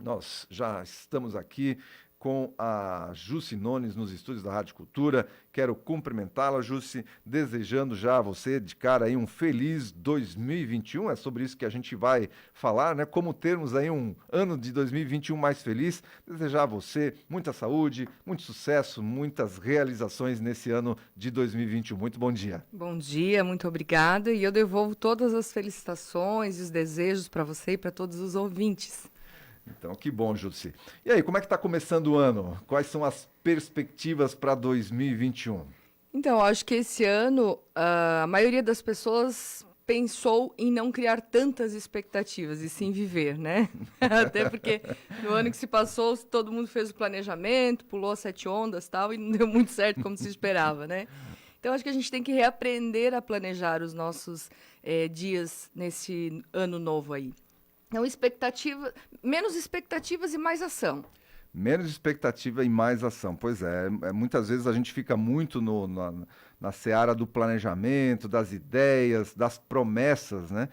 Nós já estamos aqui com a Jussi Nones nos estúdios da Rádio Cultura. Quero cumprimentá-la, Jussi, desejando já a você de cara aí um feliz 2021. É sobre isso que a gente vai falar, né? Como termos aí um ano de 2021 mais feliz. Desejar a você muita saúde, muito sucesso, muitas realizações nesse ano de 2021. Muito bom dia. Bom dia, muito obrigada. E eu devolvo todas as felicitações e os desejos para você e para todos os ouvintes. Então, que bom, Jussi. E aí, como é que está começando o ano? Quais são as perspectivas para 2021? Então, acho que esse ano a maioria das pessoas pensou em não criar tantas expectativas e sim viver, né? Até porque no ano que se passou, todo mundo fez o planejamento, pulou as 7 ondas e tal, e não deu muito certo como se esperava, né? Então, acho que a gente tem que reaprender a planejar os nossos dias nesse ano novo aí. Então, menos expectativas e mais ação. Menos expectativa e mais ação. Pois é, muitas vezes a gente fica muito na seara do planejamento, das ideias, das promessas, né?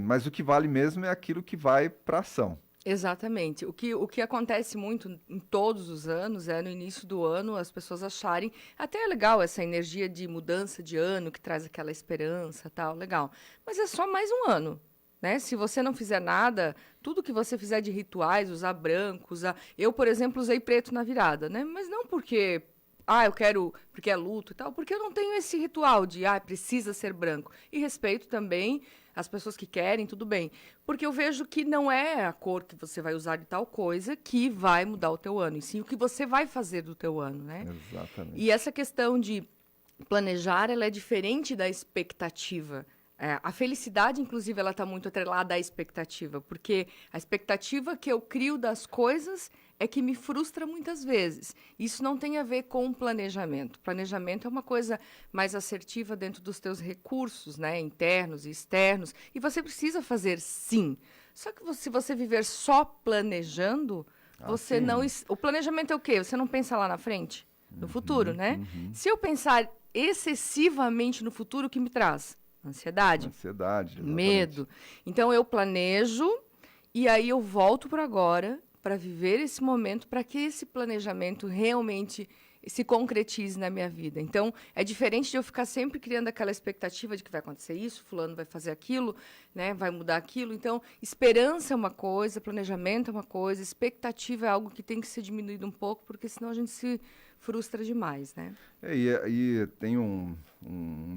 Mas o que vale mesmo é aquilo que vai para ação. Exatamente. O que acontece muito em todos os anos é no início do ano as pessoas acharem até é legal essa energia de mudança de ano que traz aquela esperança, tal, legal. Mas é só mais um ano. Né? Se você não fizer nada, tudo que você fizer de rituais, usar branco, Eu, por exemplo, usei preto na virada, né? Mas não porque, eu quero, porque é luto e tal, porque eu não tenho esse ritual de, precisa ser branco. E respeito também as pessoas que querem, tudo bem. Porque eu vejo que não é a cor que você vai usar de tal coisa que vai mudar o teu ano, e sim o que você vai fazer do teu ano, né? Exatamente. E essa questão de planejar, ela é diferente da expectativa. A felicidade, inclusive, ela está muito atrelada à expectativa, porque a expectativa que eu crio das coisas é que me frustra muitas vezes. Isso não tem a ver com planejamento. Planejamento é uma coisa mais assertiva dentro dos teus recursos, né, internos e externos, e você precisa fazer sim. Só que se você viver só planejando, você não... O planejamento é o quê? Você não pensa lá na frente, no futuro, né? Se eu pensar excessivamente no futuro, o que me traz? Ansiedade, exatamente. Medo. Então, eu planejo e aí eu volto para agora para viver esse momento, para que esse planejamento realmente se concretize na minha vida. Então, é diferente de eu ficar sempre criando aquela expectativa de que vai acontecer isso, fulano vai fazer aquilo, né, vai mudar aquilo. Então, esperança é uma coisa, planejamento é uma coisa, expectativa é algo que tem que ser diminuído um pouco, porque senão a gente se frustra demais, né? E tem um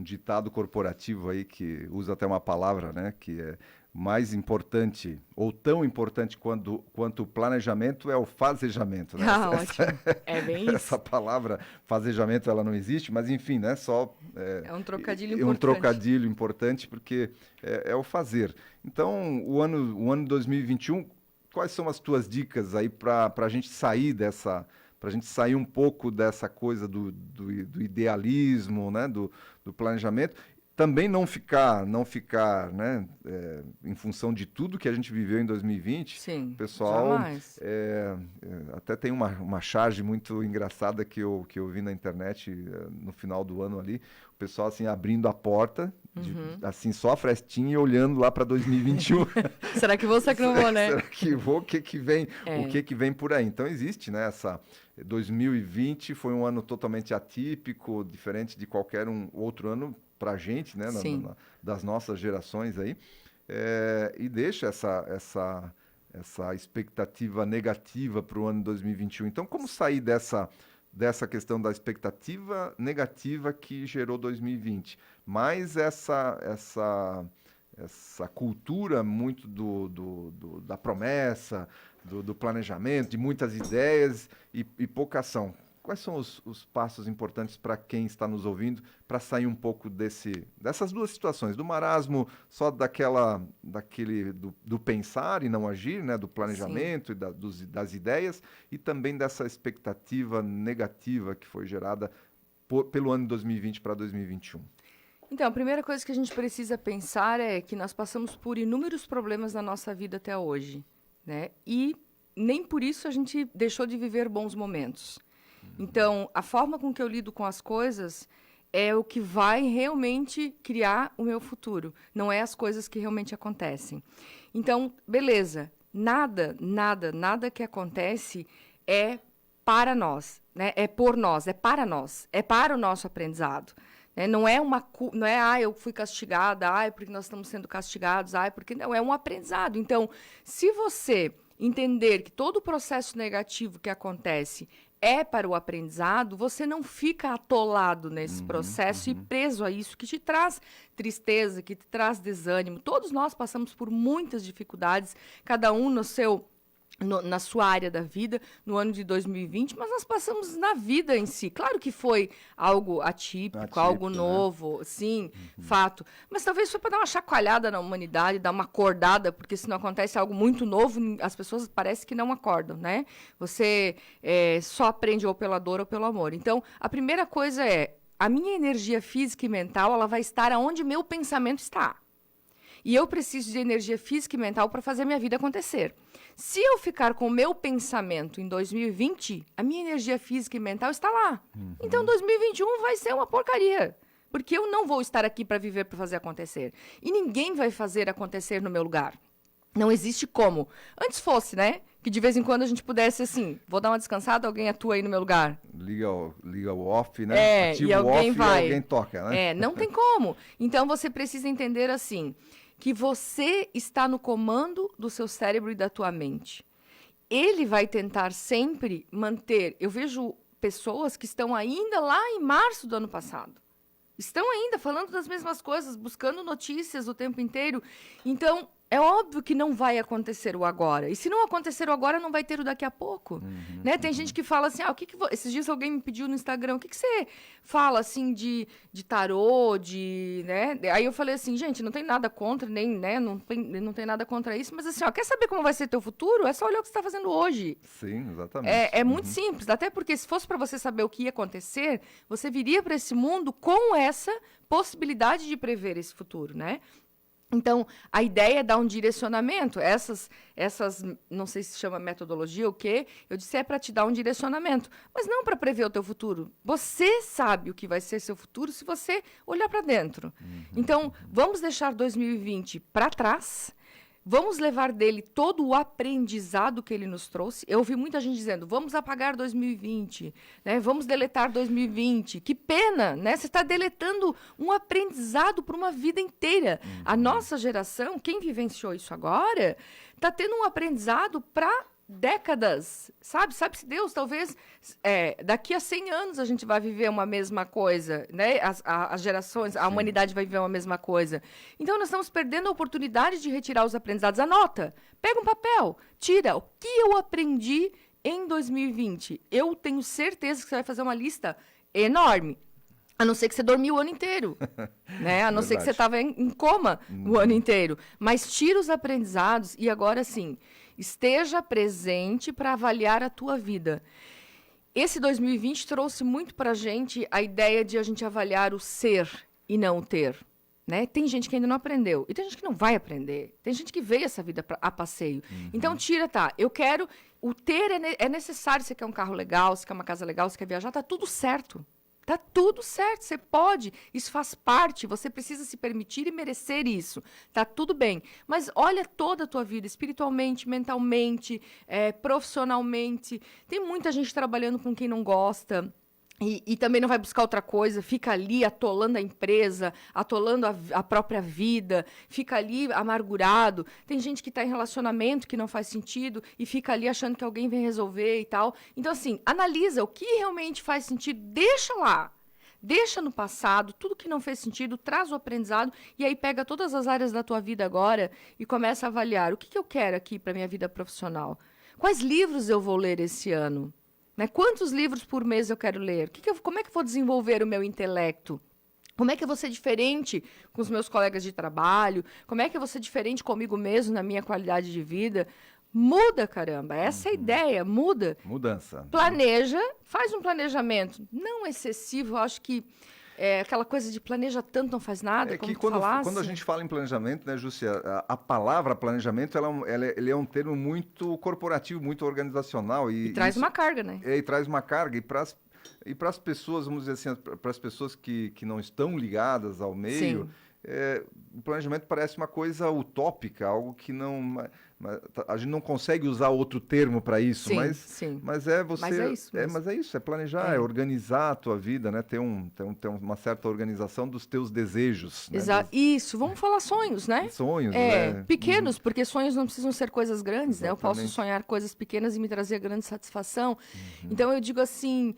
ditado corporativo aí que usa até uma palavra, né, que é mais importante ou tão importante quanto o planejamento é o fazejamento, né? Ótimo. É bem isso. Essa palavra fazejamento ela não existe, mas enfim, né? É um trocadilho é importante. Um trocadilho importante porque é o fazer. Então, o ano 2021, quais são as tuas dicas aí para a gente sair para a gente sair um pouco dessa coisa do idealismo, né, do planejamento, também não ficar, né, em função de tudo que a gente viveu em 2020. Sim, o pessoal jamais. Até tem uma charge muito engraçada que eu vi na internet no final do ano ali, o pessoal assim abrindo a porta, assim só a frestinha e olhando lá para 2021. Será que vou, será que não vou, né? Será que vou? O que vem? O que vem por aí? Então existe, né, essa 2020 foi um ano totalmente atípico, diferente de qualquer outro ano para a gente, né, das nossas gerações aí, e deixa essa expectativa negativa para o ano 2021. Então, como sair dessa questão da expectativa negativa que gerou 2020? Mas essa cultura muito da promessa, do planejamento, de muitas ideias e pouca ação. Quais são os passos importantes para quem está nos ouvindo para sair um pouco dessas duas situações, do marasmo só do pensar e não agir, né, do planejamento e das ideias, e também dessa expectativa negativa que foi gerada pelo ano de 2020 para 2021? Então, a primeira coisa que a gente precisa pensar é que nós passamos por inúmeros problemas na nossa vida até hoje, né? E nem por isso a gente deixou de viver bons momentos. Então, a forma com que eu lido com as coisas é o que vai realmente criar o meu futuro, não é as coisas que realmente acontecem. Então, beleza, nada que acontece é para nós, né? É por nós, é para nós, é para o nosso aprendizado. Né? Não é, eu fui castigada, porque nós estamos sendo castigados, porque não, é um aprendizado. Então, se você entender que todo o processo negativo que acontece é para o aprendizado, você não fica atolado nesse processo e preso a isso que te traz tristeza, que te traz desânimo. Todos nós passamos por muitas dificuldades, cada um na sua área da vida, no ano de 2020, mas nós passamos na vida em si. Claro que foi algo atípico, algo novo, sim, fato. Mas talvez foi para dar uma chacoalhada na humanidade, dar uma acordada, porque se não acontece algo muito novo, as pessoas parece que não acordam, né? Você só aprende ou pela dor ou pelo amor. Então, a primeira coisa a minha energia física e mental, ela vai estar onde meu pensamento está. E eu preciso de energia física e mental para fazer minha vida acontecer. Se eu ficar com o meu pensamento em 2020, a minha energia física e mental está lá. Então, 2021 vai ser uma porcaria. Porque eu não vou estar aqui para viver, para fazer acontecer. E ninguém vai fazer acontecer no meu lugar. Não existe como. Antes fosse, né? Que de vez em quando a gente pudesse, assim, vou dar uma descansada, alguém atua aí no meu lugar. Liga o off, né? Ativa e alguém vai. E alguém toca, né? Não tem como. Então, você precisa entender assim, que você está no comando do seu cérebro e da tua mente. Ele vai tentar sempre manter... Eu vejo pessoas que estão ainda lá em março do ano passado. Estão ainda falando das mesmas coisas, buscando notícias o tempo inteiro. Então, é óbvio que não vai acontecer o agora. E se não acontecer o agora, não vai ter o daqui a pouco. Né? Tem gente que fala assim, esses dias alguém me pediu no Instagram, o que você fala assim de tarô, né? Aí eu falei assim, gente, não tem nada contra, nem, né? Não tem nada contra isso, mas assim, quer saber como vai ser teu futuro? É só olhar o que você está fazendo hoje. Sim, exatamente. É muito simples, até porque se fosse para você saber o que ia acontecer, você viria para esse mundo com essa possibilidade de prever esse futuro, né? Então, a ideia é dar um direcionamento. Essas não sei se chama metodologia ou o quê, eu disse para te dar um direcionamento, mas não para prever o teu futuro. Você sabe o que vai ser seu futuro se você olhar para dentro. Então, vamos deixar 2020 para trás. Vamos levar dele todo o aprendizado que ele nos trouxe. Eu ouvi muita gente dizendo, vamos apagar 2020, né? Vamos deletar 2020. Que pena, né? Você está deletando um aprendizado por uma vida inteira. A nossa geração, quem vivenciou isso agora, está tendo um aprendizado para décadas, sabe-se Deus, talvez daqui a 100 anos a gente vai viver uma mesma coisa, né? As gerações, a humanidade vai viver uma mesma coisa. Então, nós estamos perdendo a oportunidade de retirar os aprendizados. Anota, pega um papel, tira o que eu aprendi em 2020. Eu tenho certeza que você vai fazer uma lista enorme. A não ser que você dormiu o ano inteiro, né? A não ser que você estava em coma o ano inteiro. Mas tira os aprendizados e agora sim, esteja presente para avaliar a tua vida. Esse 2020 trouxe muito para a gente a ideia de a gente avaliar o ser e não o ter. Né? Tem gente que ainda não aprendeu e tem gente que não vai aprender. Tem gente que veio essa vida a passeio. Então, eu quero... O ter é necessário. Você quer um carro legal, você quer uma casa legal, você quer viajar, tá tudo certo. Tá tudo certo, você pode, isso faz parte, você precisa se permitir e merecer isso, tá tudo bem. Mas olha toda a tua vida, espiritualmente, mentalmente, profissionalmente. Tem muita gente trabalhando com quem não gosta. E também não vai buscar outra coisa, fica ali atolando a empresa, atolando a própria vida, fica ali amargurado. Tem gente que está em relacionamento que não faz sentido e fica ali achando que alguém vem resolver e tal. Então, assim, analisa o que realmente faz sentido, deixa lá. Deixa no passado, tudo que não fez sentido, traz o aprendizado e aí pega todas as áreas da tua vida agora e começa a avaliar o que eu quero aqui para minha vida profissional. Quais livros eu vou ler esse ano? Né? Quantos livros por mês eu quero ler? Como é que eu vou desenvolver o meu intelecto? Como é que eu vou ser diferente com os meus colegas de trabalho? Como é que eu vou ser diferente comigo mesmo na minha qualidade de vida? Muda, caramba. Essa é a ideia. Muda. Mudança. Planeja. Faz um planejamento. Não excessivo. Eu acho que aquela coisa de planeja tanto, não faz nada, como tu falasse. Quando a gente fala em planejamento, né, Júcia, a palavra planejamento, ele é um termo muito corporativo, muito organizacional. E traz uma carga, né? E traz uma carga. E para as pessoas, vamos dizer assim, para as pessoas que não estão ligadas ao meio, o planejamento parece uma coisa utópica, algo que não... a gente não consegue usar outro termo para isso, mas é você... Mas é isso mesmo. Mas é isso, é planejar, é organizar a tua vida, né? Ter uma certa organização dos teus desejos. Exato. Né? Isso, vamos falar sonhos, né? Sonhos, né? Pequenos, porque sonhos não precisam ser coisas grandes, né? Eu posso sonhar coisas pequenas e me trazer grande satisfação. Então, eu digo assim...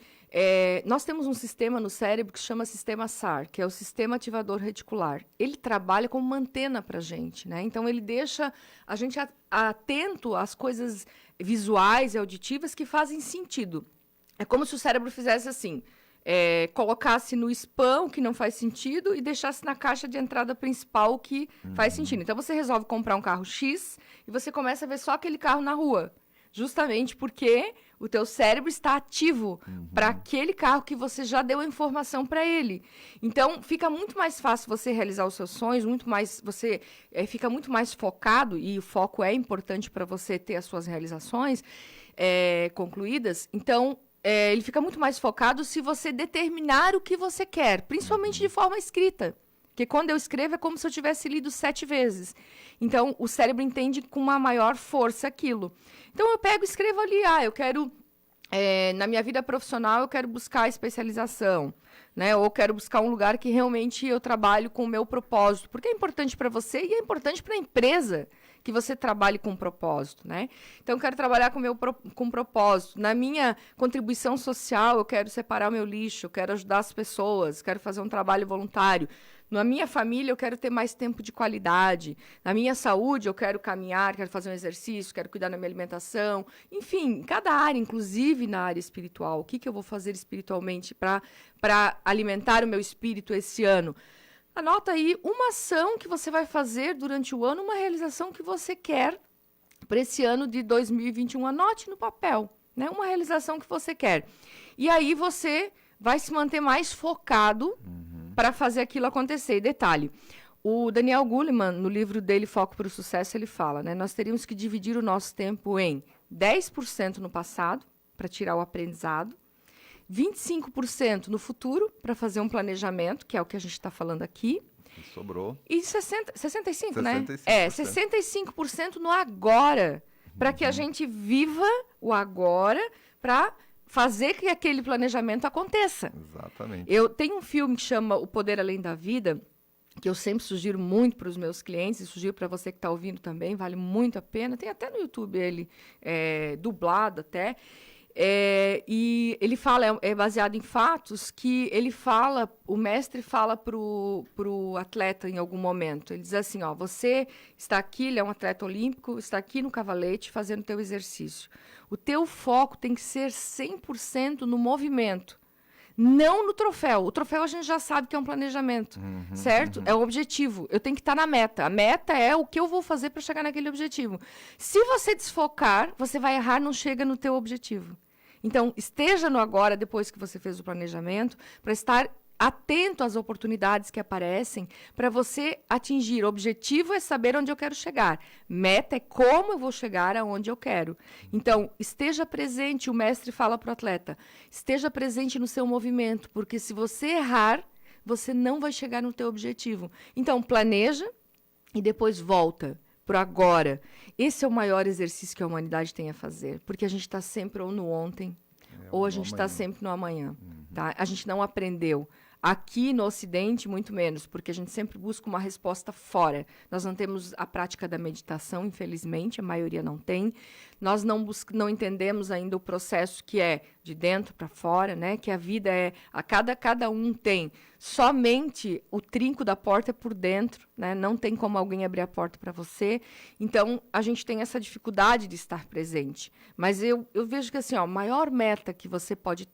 nós temos um sistema no cérebro que se chama sistema SAR, que é o sistema ativador reticular. Ele trabalha como uma antena para a gente, né? Então, ele deixa a gente atento às coisas visuais e auditivas que fazem sentido. É como se o cérebro fizesse assim, colocasse no spam o que não faz sentido e deixasse na caixa de entrada principal o que faz sentido. Então, você resolve comprar um carro X e você começa a ver só aquele carro na rua. Justamente porque o teu cérebro está ativo para aquele carro que você já deu a informação para ele. Então, fica muito mais fácil você realizar os seus sonhos, você fica muito mais focado, e o foco é importante para você ter as suas realizações concluídas. Então, ele fica muito mais focado se você determinar o que você quer, principalmente de forma escrita. Porque quando eu escrevo é como se eu tivesse lido 7 vezes. Então, o cérebro entende com uma maior força aquilo. Então, eu pego e escrevo ali, eu quero, na minha vida profissional, eu quero buscar especialização, né? Ou quero buscar um lugar que realmente eu trabalho com o meu propósito. Porque é importante para você e é importante para a empresa que você trabalhe com propósito, né? Então, eu quero trabalhar com propósito. Na minha contribuição social, eu quero separar o meu lixo, eu quero ajudar as pessoas, quero fazer um trabalho voluntário. Na minha família, eu quero ter mais tempo de qualidade. Na minha saúde, eu quero caminhar, quero fazer um exercício, quero cuidar da minha alimentação. Enfim, em cada área, inclusive na área espiritual. O que eu vou fazer espiritualmente para alimentar o meu espírito esse ano? Anota aí uma ação que você vai fazer durante o ano, uma realização que você quer para esse ano de 2021. Anote no papel, né? Uma realização que você quer. E aí você vai se manter mais focado para fazer aquilo acontecer. E detalhe, o Daniel Goleman, no livro dele, Foco para o Sucesso, ele fala, né? Nós teríamos que dividir o nosso tempo em 10% no passado, para tirar o aprendizado, 25% no futuro, para fazer um planejamento, que é o que a gente está falando aqui. Sobrou. E 65%, né? 65% no agora, para que a gente viva o agora, para fazer que aquele planejamento aconteça. Exatamente. Eu tenho um filme que chama O Poder Além da Vida, que eu sempre sugiro muito para os meus clientes, e sugiro para você que está ouvindo também, vale muito a pena. Tem até no YouTube ele dublado até. E ele fala, é baseado em fatos, que ele fala, o mestre fala pro atleta em algum momento. Ele diz assim, você está aqui, ele é um atleta olímpico, está aqui no cavalete fazendo o teu exercício. O teu foco tem que ser 100% no movimento, não no troféu. O troféu a gente já sabe que é um planejamento, certo? É o objetivo. Eu tenho que estar na meta. A meta é o que eu vou fazer para chegar naquele objetivo. Se você desfocar, você vai errar, não chega no teu objetivo. Então, esteja no agora, depois que você fez o planejamento, para estar atento às oportunidades que aparecem, para você atingir. O objetivo é saber onde eu quero chegar. Meta é como eu vou chegar aonde eu quero. Então, esteja presente, o mestre fala para o atleta, esteja presente no seu movimento, porque se você errar, você não vai chegar no teu objetivo. Então, planeja e depois volta para o agora. Esse é o maior exercício que a humanidade tem a fazer, porque a gente está sempre ou no ontem, ou a gente está sempre no amanhã. Tá? A gente não aprendeu. Aqui no Ocidente, muito menos, porque a gente sempre busca uma resposta fora. Nós não temos a prática da meditação, infelizmente, a maioria não tem. Nós não entendemos ainda o processo que é de dentro para fora, né? Que a vida cada um tem somente o trinco da porta por dentro, né? Não tem como alguém abrir a porta para você. Então, a gente tem essa dificuldade de estar presente. Mas eu vejo que assim, a maior meta que você pode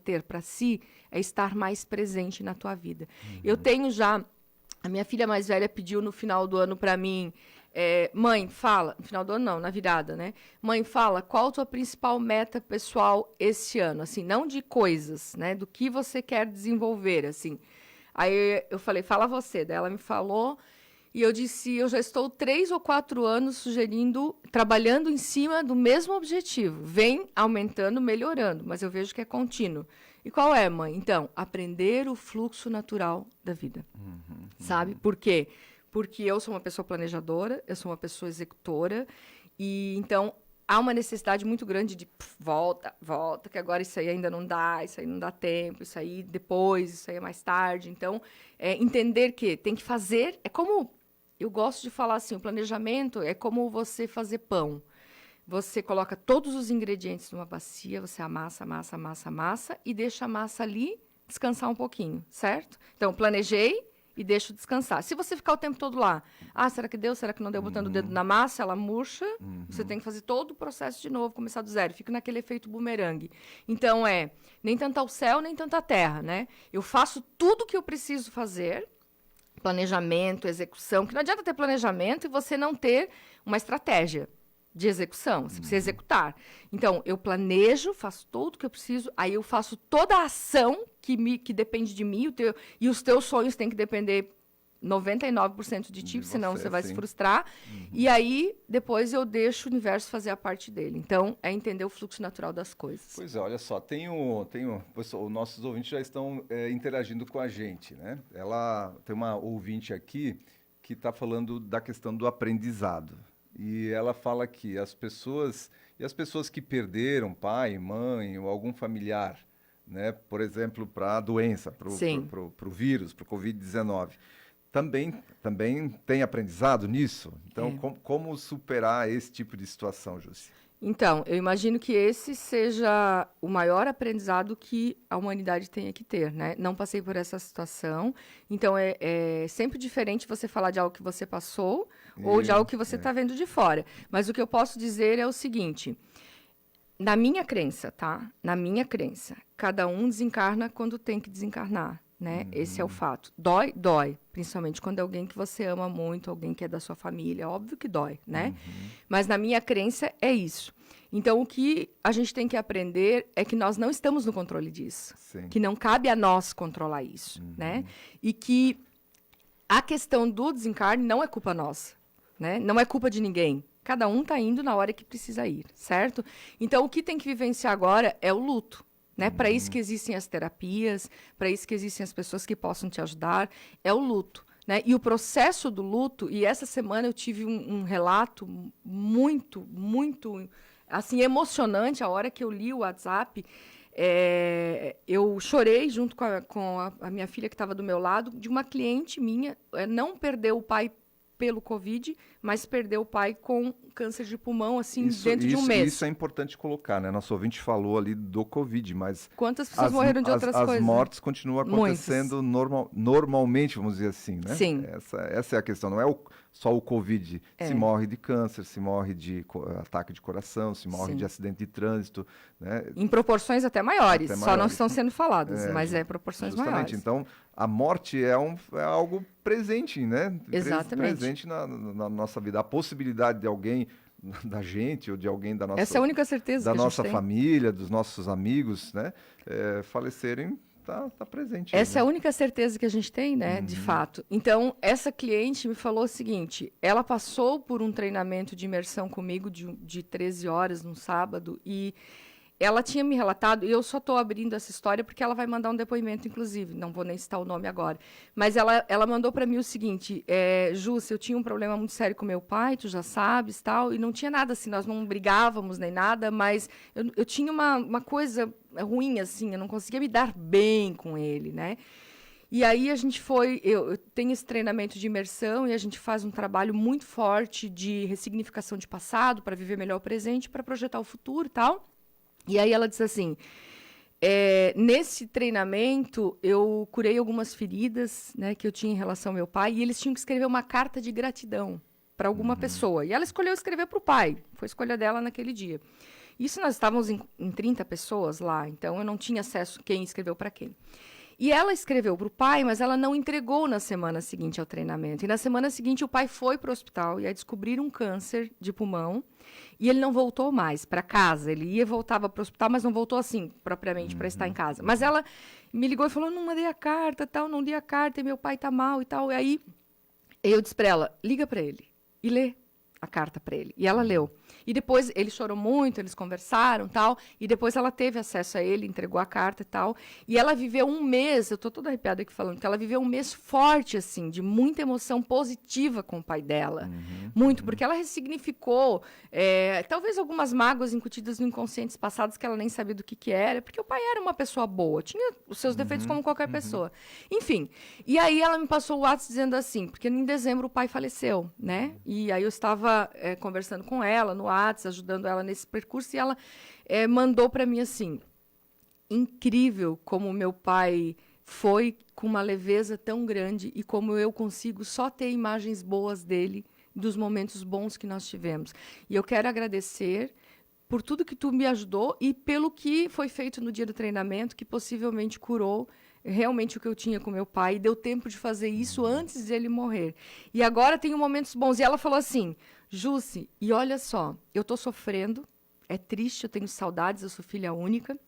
ter para si é estar mais presente na tua vida. Eu tenho já... A minha filha mais velha pediu no final do ano para mim... mãe, fala... No final do ano não, na virada, né? Mãe, fala, qual a tua principal meta pessoal esse ano? Assim, não de coisas, né? Do que você quer desenvolver, assim. Aí eu falei, fala você. Daí ela me falou... E eu disse, eu já estou 3 ou 4 anos trabalhando em cima do mesmo objetivo. Vem aumentando, melhorando, mas eu vejo que é contínuo. E qual é, mãe? Então, aprender o fluxo natural da vida. Sabe? Por quê? Porque eu sou uma pessoa planejadora, eu sou uma pessoa executora, e então há uma necessidade muito grande de volta, que agora isso aí ainda não dá, isso aí não dá tempo, isso aí depois, isso aí é mais tarde. Então, entender que tem que fazer, é como, eu gosto de falar assim, o planejamento é como você fazer pão. Você coloca todos os ingredientes numa bacia, você amassa, amassa, amassa, amassa, e deixa a massa ali descansar um pouquinho, certo? Então, planejei e deixo descansar. Se você ficar o tempo todo lá, será que deu, será que não deu, botando o dedo na massa, ela murcha, você tem que fazer todo o processo de novo, começar do zero, fica naquele efeito bumerangue. Então, nem tanto ao céu, nem tanto à terra, né? Eu faço tudo o que eu preciso fazer, planejamento, execução, que não adianta ter planejamento e você não ter uma estratégia de execução, você precisa executar. Então, eu planejo, faço tudo o que eu preciso, aí eu faço toda a ação que depende de mim, e os teus sonhos têm que depender 99% de ti, senão você vai se frustrar. E aí, depois eu deixo o universo fazer a parte dele. Então, é entender o fluxo natural das coisas. Pois é, olha só, os nossos ouvintes já estão interagindo com a gente, né? Tem uma ouvinte aqui que está falando da questão do aprendizado. E ela fala que as pessoas que perderam pai, mãe ou algum familiar, né, por exemplo, para a doença, para o vírus, para o Covid-19, também tem aprendizado nisso? Então, como superar esse tipo de situação, Jussi? Então, eu imagino que esse seja o maior aprendizado que a humanidade tenha que ter, né? Não passei por essa situação, então é sempre diferente você falar de algo que você passou ou de algo que você está vendo de fora. Mas o que eu posso dizer é o seguinte, na minha crença, tá? Na minha crença, cada um desencarna quando tem que desencarnar, né? Esse é o fato. Dói, dói. Principalmente quando é alguém que você ama muito, alguém que é da sua família. Óbvio que dói, né? Mas na minha crença é isso. Então, o que a gente tem que aprender é que nós não estamos no controle disso. Sim. Que não cabe a nós controlar isso, né? E que a questão do desencarne não é culpa nossa, né? Não é culpa de ninguém. Cada um está indo na hora que precisa ir, certo? Então, o que tem que vivenciar agora é o luto. Né? Para isso que existem as terapias, para isso que existem as pessoas que possam te ajudar, é o luto. Né? E o processo do luto, e essa semana eu tive um relato muito, muito assim, emocionante, a hora que eu li o WhatsApp, eu chorei junto com a minha filha que estava do meu lado, de uma cliente minha, não perdeu o pai pelo Covid, mas perdeu o pai com câncer de pulmão, assim, dentro de um mês. Isso é importante colocar, né? Nosso ouvinte falou ali do Covid, mas... Quantas pessoas morreram de outras coisas? As mortes continuam acontecendo normalmente, vamos dizer assim, né? Sim. Essa é a questão, não é só o Covid. Se morre de câncer, se morre de ataque de coração, se morre de acidente de trânsito, né? Em proporções até maiores, só não estão sendo faladas, mas proporções maiores. Então, a morte é algo presente, né? Exatamente. Presente na nossa vida. A possibilidade de alguém, da gente, ou de alguém da nossa... Essa é a única certeza da que a gente nossa tem. família, dos nossos amigos, né? Falecerem, tá presente. Essa é a única certeza que a gente tem, né? De fato. Então, essa cliente me falou o seguinte, ela passou por um treinamento de imersão comigo de 13 horas no sábado e ela tinha me relatado, e eu só estou abrindo essa história porque ela vai mandar um depoimento, inclusive, não vou nem citar o nome agora, mas ela mandou para mim o seguinte, Júcia, eu tinha um problema muito sério com meu pai, tu já sabes, tal, e não tinha nada assim, nós não brigávamos nem nada, mas eu tinha uma coisa ruim, assim, eu não conseguia me dar bem com ele, né? E aí a gente eu tenho esse treinamento de imersão e a gente faz um trabalho muito forte de ressignificação de passado para viver melhor o presente, para projetar o futuro e tal. E aí ela disse assim, nesse treinamento eu curei algumas feridas, né, que eu tinha em relação ao meu pai e eles tinham que escrever uma carta de gratidão para alguma pessoa. E ela escolheu escrever para o pai, foi escolha dela naquele dia. Isso nós estávamos em 30 pessoas lá, então eu não tinha acesso a quem escreveu para quem. E ela escreveu para o pai, mas ela não entregou na semana seguinte ao treinamento. E na semana seguinte o pai foi para o hospital e aí descobriram um câncer de pulmão e ele não voltou mais para casa. Ele voltava para o hospital, mas não voltou assim, propriamente, para estar em casa. Mas ela me ligou e falou, não mandei a carta, tal, não li a carta, e meu pai está mal e tal. E aí eu disse para ela, liga para ele e lê. a carta para ele. E ela leu. E depois ele chorou muito, eles conversaram, tal, e depois ela teve acesso a ele, entregou a carta e tal. E ela viveu um mês, eu tô toda arrepiada aqui falando, que ela viveu um mês forte, assim, de muita emoção positiva com o pai dela. Muito, porque ela ressignificou, talvez algumas mágoas incutidas no inconscientes passados que ela nem sabia do que era, porque o pai era uma pessoa boa, tinha os seus defeitos como qualquer pessoa. Enfim, e aí ela me passou o WhatsApp dizendo assim, porque em dezembro o pai faleceu, né? E aí eu estava conversando com ela no WhatsApp, ajudando ela nesse percurso, e ela mandou para mim assim, incrível como meu pai foi com uma leveza tão grande e como eu consigo só ter imagens boas dele, dos momentos bons que nós tivemos. E eu quero agradecer por tudo que tu me ajudou e pelo que foi feito no dia do treinamento, que possivelmente curou realmente o que eu tinha com meu pai, e deu tempo de fazer isso antes de ele morrer. E agora tenho momentos bons. E ela falou assim, Jussi, e olha só, eu estou sofrendo, é triste, eu tenho saudades, eu sou filha única,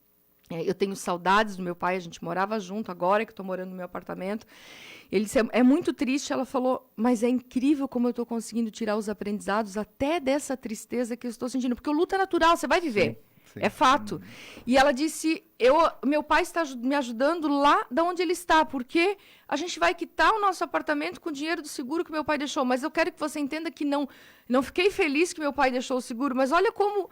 eu tenho saudades do meu pai, a gente morava junto, agora que estou morando no meu apartamento. Ele disse, é muito triste, ela falou, mas é incrível como eu estou conseguindo tirar os aprendizados até dessa tristeza que eu estou sentindo, porque o luto é natural, você vai viver. Sim. É fato. E ela disse, meu pai está me ajudando lá de onde ele está, porque a gente vai quitar o nosso apartamento com o dinheiro do seguro que meu pai deixou, mas eu quero que você entenda que não fiquei feliz que meu pai deixou o seguro, mas olha como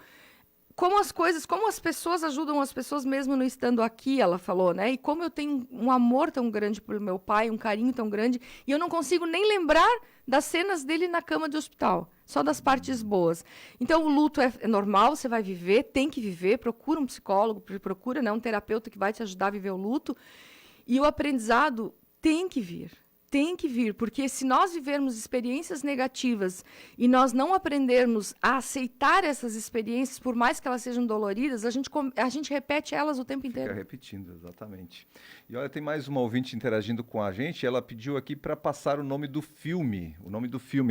as pessoas ajudam as pessoas mesmo não estando aqui, ela falou, né? E como eu tenho um amor tão grande por meu pai, um carinho tão grande, e eu não consigo nem lembrar das cenas dele na cama de hospital, só das partes boas. Então, o luto é normal, você vai viver, tem que viver, procura um psicólogo, procura, né, um terapeuta que vai te ajudar a viver o luto, e o aprendizado tem que vir. Tem que vir, porque se nós vivermos experiências negativas e nós não aprendermos a aceitar essas experiências, por mais que elas sejam doloridas, a gente repete elas o tempo inteiro. Fica repetindo, exatamente. E olha, tem mais uma ouvinte interagindo com a gente, ela pediu aqui para passar o nome do filme.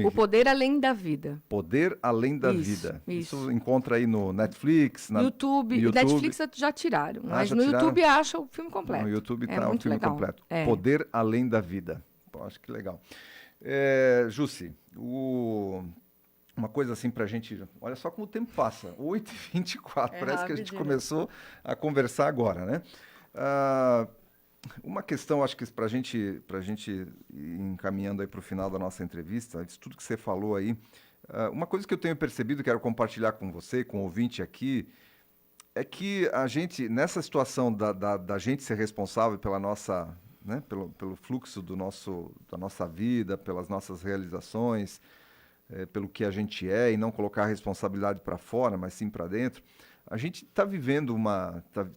O Poder Além da Vida. Poder Além da Vida. Isso encontra aí no Netflix, YouTube. Netflix já tiraram, mas já no tiraram? YouTube acha o filme completo. No YouTube está o filme legal. Completo. Poder Além da Vida. Acho que legal. Jussi, uma coisa assim para a gente... Olha só como o tempo passa. 8h24. Parece rápido, que a gente começou a conversar agora, né? Uma questão, acho que para a gente ir encaminhando aí para o final da nossa entrevista, de tudo que você falou aí, uma coisa que eu tenho percebido, quero compartilhar com você, com o ouvinte aqui, é que a gente, nessa situação da gente ser responsável pela nossa... Né? Pelo fluxo da nossa vida, pelas nossas realizações, pelo que a gente é, e não colocar a responsabilidade para fora, mas sim para dentro. A gente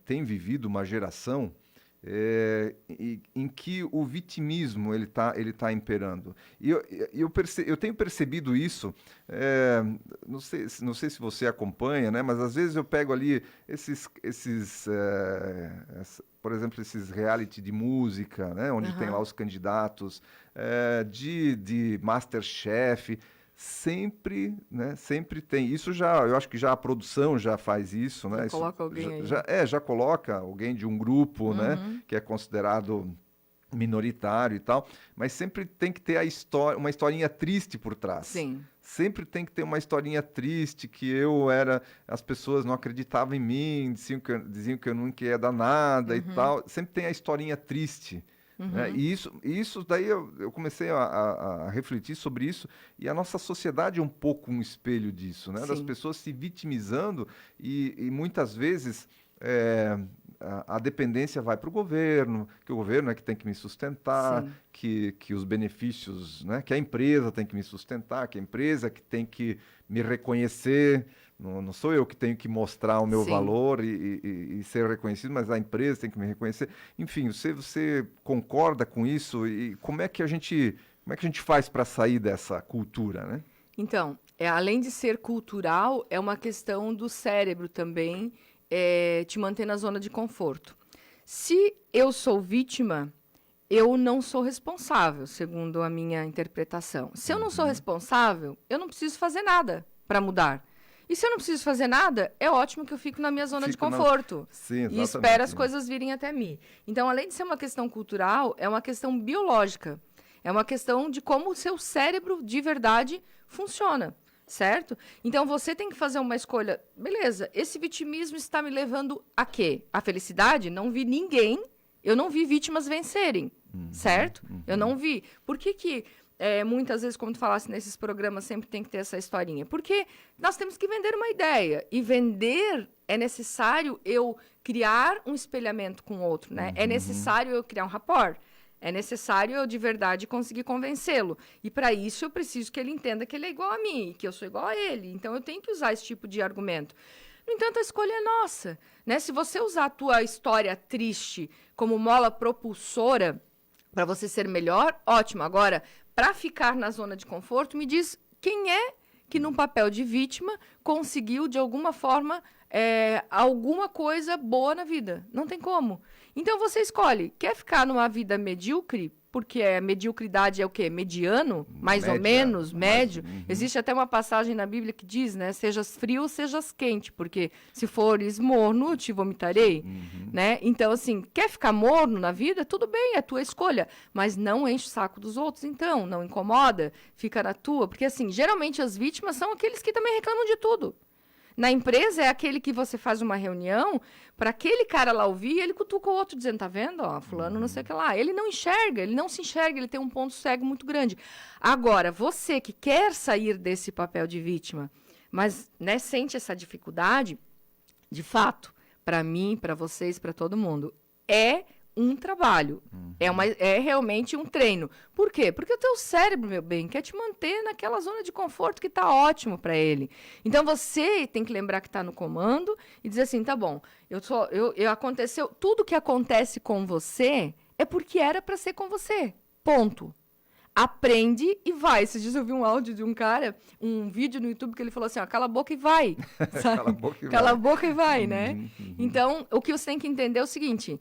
tem vivido uma geração em que o vitimismo ele tá imperando. E eu tenho percebido isso, não sei se você acompanha, né? Mas às vezes eu pego ali por exemplo, esses reality de música, né? Onde tem lá os candidatos, de MasterChef. Sempre tem. Isso eu acho que já a produção já faz isso, né? Coloca alguém aí. Já coloca alguém de um grupo, né? Que é considerado minoritário e tal, mas sempre tem que ter uma historinha triste por trás. Sim. Sempre tem que ter uma historinha triste, que as pessoas não acreditavam em mim, diziam que eu nunca ia dar nada e tal. Sempre tem a historinha triste. Né? E isso daí eu comecei a refletir sobre isso, e a nossa sociedade é um pouco um espelho disso, né? Das pessoas se vitimizando e muitas vezes a dependência vai para o governo, que o governo é que tem que me sustentar, que os benefícios, né? Que a empresa tem que me sustentar, que a empresa que tem que me reconhecer. Não sou eu que tenho que mostrar o meu valor e ser reconhecido, mas a empresa tem que me reconhecer. Enfim, você concorda com isso? E como é que a gente faz para sair dessa cultura, né? Então, além de ser cultural, é uma questão do cérebro também, te manter na zona de conforto. Se eu sou vítima, eu não sou responsável, segundo a minha interpretação. Se eu não sou responsável, eu não preciso fazer nada para mudar. E se eu não preciso fazer nada, é ótimo que eu fico na minha zona de conforto. Sim, e espero as coisas virem até mim. Então, além de ser uma questão cultural, é uma questão biológica. É uma questão de como o seu cérebro, de verdade, funciona. certo? Então, você tem que fazer uma escolha. Beleza, esse vitimismo está me levando a quê? A felicidade? Não vi ninguém, eu não vi vítimas vencerem, certo? Eu não vi. Por que muitas vezes, como tu falasse nesses programas, sempre tem que ter essa historinha? Porque nós temos que vender uma ideia. E vender é necessário eu criar um espelhamento com o outro, né? É necessário eu criar um rapport. É necessário eu, de verdade, conseguir convencê-lo. E, para isso, eu preciso que ele entenda que ele é igual a mim, que eu sou igual a ele. Então, eu tenho que usar esse tipo de argumento. No entanto, a escolha é nossa, né? Se você usar a tua história triste como mola propulsora para você ser melhor, ótimo. Agora, para ficar na zona de conforto, me diz quem é que, num papel de vítima, conseguiu, de alguma forma, alguma coisa boa na vida. Não tem como. Então, você escolhe. Quer ficar numa vida medíocre? Porque a mediocridade é o quê? Mediano? Mais ou menos? Médio? Existe até uma passagem na Bíblia que diz, né? Sejas frio, sejas quente, porque se fores morno, te vomitarei. Né? Então, assim, quer ficar morno na vida? Tudo bem, é a tua escolha. Mas não enche o saco dos outros, então. Não incomoda, fica na tua. Porque, assim, geralmente as vítimas são aqueles que também reclamam de tudo. Na empresa é aquele que você faz uma reunião, para aquele cara lá ouvir, ele cutuca o outro dizendo, tá vendo? Ó, fulano não sei o que lá. Ele não enxerga, ele não se enxerga, ele tem um ponto cego muito grande. Agora, você que quer sair desse papel de vítima, mas, né, sente essa dificuldade, de fato, para mim, para vocês, para todo mundo, é um trabalho. É realmente um treino. Por quê? Porque o teu cérebro, meu bem, quer te manter naquela zona de conforto que está ótimo para ele. Então, você tem que lembrar que está no comando e dizer assim, tá bom, aconteceu, tudo que acontece com você é porque era para ser com você. Ponto. Aprende e vai. Esses dias eu vi um áudio de um cara, um vídeo no YouTube que ele falou assim, ó, cala a boca e vai. Cala a boca e vai, né? Então, o que você tem que entender é o seguinte...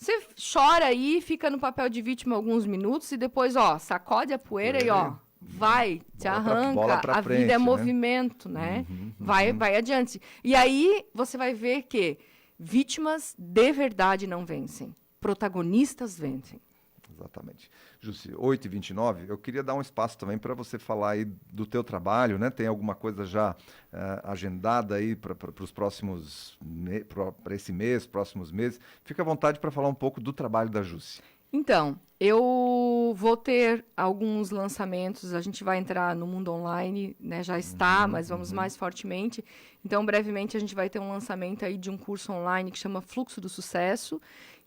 Você chora aí, fica no papel de vítima alguns minutos e depois, ó, sacode a poeira e, ó, vai, te arranca. A frente, vida é movimento, né? Vai adiante. E aí você vai ver que vítimas de verdade não vencem. Protagonistas vencem. Exatamente. Jussi, 8h29, eu queria dar um espaço também para você falar aí do teu trabalho, né? Tem alguma coisa já agendada aí para os próximos, para esse mês, próximos meses? Fica à vontade para falar um pouco do trabalho da Jussi. Então, eu vou ter alguns lançamentos, a gente vai entrar no mundo online, né? Já está, mas vamos mais fortemente. Então, brevemente, a gente vai ter um lançamento aí de um curso online que chama Fluxo do Sucesso,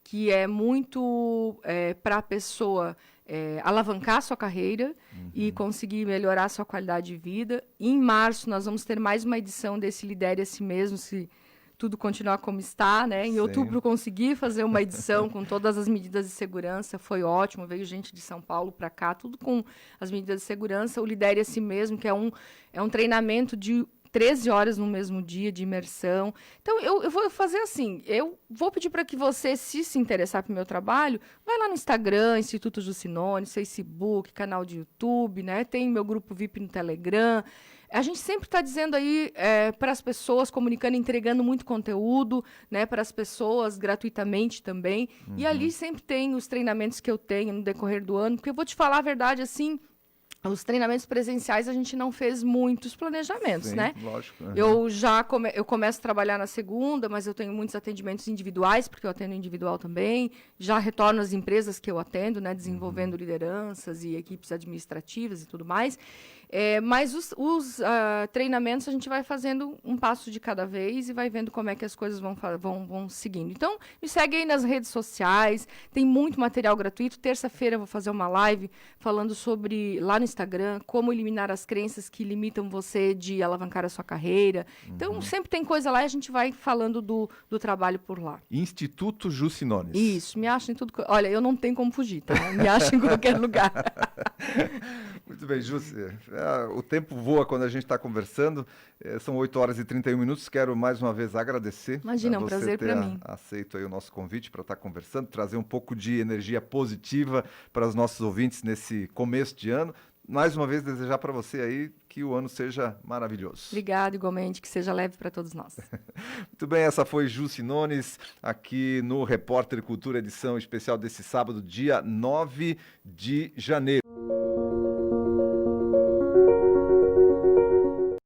que é muito para a pessoa alavancar a sua carreira e conseguir melhorar a sua qualidade de vida. E em março, nós vamos ter mais uma edição desse Lidere a Si Mesmo, se tudo continuar como está, né? Em outubro, consegui fazer uma edição com todas as medidas de segurança, foi ótimo, veio gente de São Paulo para cá, tudo com as medidas de segurança. O Lidere a Si Mesmo, que é um treinamento de 13 horas no mesmo dia de imersão. Então, eu vou fazer assim, eu vou pedir para que você, se interessar pelo meu trabalho, vai lá no Instagram, Instituto Jussinone, Facebook, canal de YouTube, né? Tem meu grupo VIP no Telegram. A gente sempre está dizendo aí para as pessoas, comunicando, entregando muito conteúdo, né, para as pessoas gratuitamente também. E ali sempre tem os treinamentos que eu tenho no decorrer do ano, porque eu vou te falar a verdade, assim, os treinamentos presenciais a gente não fez muitos planejamentos, Sim, né? Lógico. Eu começo a trabalhar na segunda, mas eu tenho muitos atendimentos individuais, porque eu atendo individual também. Já retorno às empresas que eu atendo, né? Desenvolvendo lideranças e equipes administrativas e tudo mais. Mas os treinamentos a gente vai fazendo um passo de cada vez e vai vendo como é que as coisas vão seguindo. Então, me segue aí nas redes sociais, tem muito material gratuito. Terça-feira eu vou fazer uma live falando sobre, lá no Instagram, como eliminar as crenças que limitam você de alavancar a sua carreira. Então, sempre tem coisa lá e a gente vai falando do trabalho por lá. Instituto Jussinones. Isso, me acha em tudo. Olha, eu não tenho como fugir, tá? Me acha em qualquer lugar. Muito bem, Jussi. O tempo voa quando a gente está conversando. São 8h31. Quero mais uma vez agradecer. Imagina, é um prazer para mim. Aceito aí o nosso convite para estar conversando, trazer um pouco de energia positiva para os nossos ouvintes nesse começo de ano. Mais uma vez, desejar para você aí que o ano seja maravilhoso. Obrigada, igualmente, que seja leve para todos nós. Muito bem, essa foi Jussinones, aqui no Repórter Cultura, edição especial desse sábado, dia 9 de janeiro.